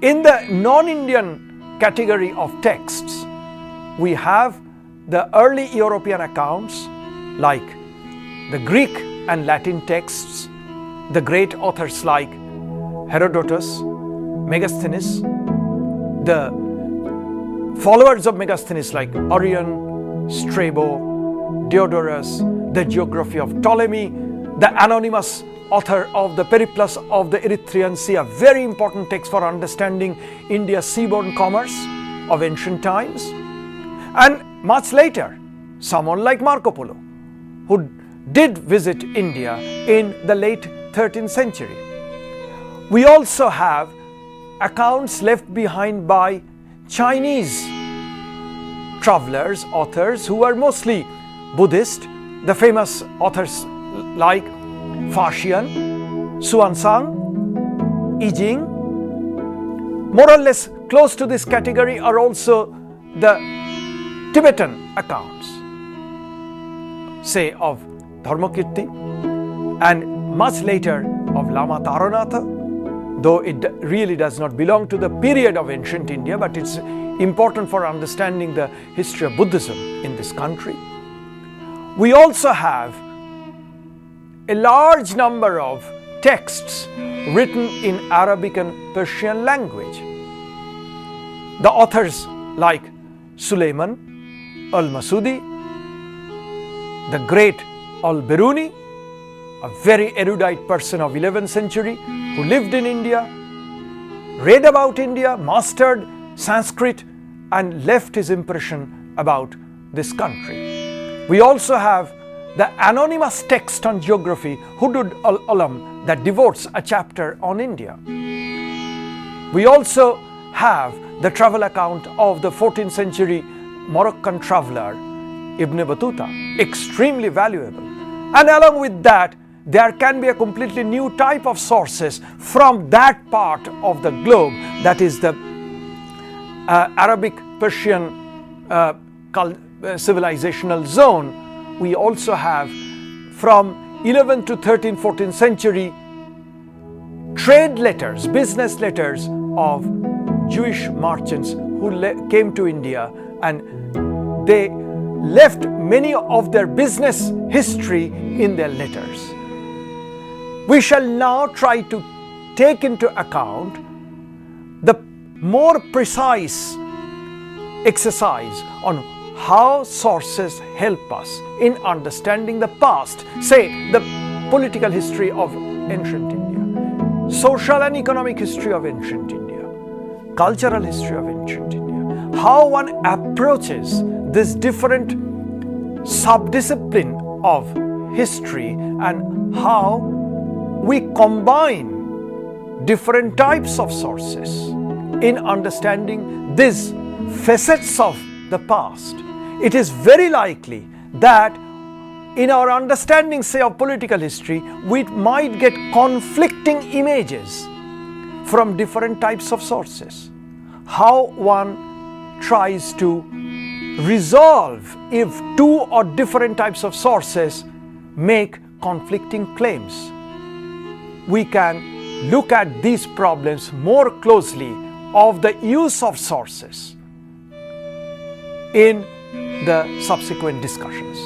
In the non-Indian category of texts, we have the early European accounts like the Greek and Latin texts, the great authors like Herodotus, Megasthenes, the followers of Megasthenes like Orion, Strabo, Diodorus, the geography of Ptolemy, the anonymous author of the Periplus of the Erythraean Sea, a very important text for understanding India's seaborne commerce of ancient times. And much later, someone like Marco Polo, who did visit India in the late 13th century. We also have accounts left behind by Chinese travelers, authors who were mostly Buddhist, the famous authors like Faxian, Xuanzang, I Ching. More or less close to this category are also the Tibetan accounts, say of Dharmakirti, and much later of Lama Taranatha, though it really does not belong to the period of ancient India, but it's important for understanding the history of Buddhism in this country. We also have a large number of texts written in Arabic and Persian language. The authors like Suleiman al-Masudi, the great al-Biruni, a very erudite person of 11th century who lived in India, read about India, mastered Sanskrit, and left his impression about this country. We also have the anonymous text on geography, Hudud al-Alam, that devotes a chapter on India. We also have the travel account of the 14th century Moroccan traveler Ibn Battuta, extremely valuable. And along with that, there can be a completely new type of sources from that part of the globe, that is the Arabic-Persian civilizational zone. We also have from 11th to 13th, 14th century trade letters, business letters of Jewish merchants who came to India, and they left many of their business history in their letters. We shall now try to take into account the more precise exercise on how sources help us in understanding the past, say the political history of ancient India, social and economic history of ancient India, cultural history of ancient India, how one approaches this different subdiscipline of history, and how we combine different types of sources in understanding these facets of the past. It is very likely that in our understanding, say, of political history, we might get conflicting images from different types of sources. How one tries to resolve if two or different types of sources make conflicting claims. We can look at these problems more closely of the use of sources in the subsequent discussions.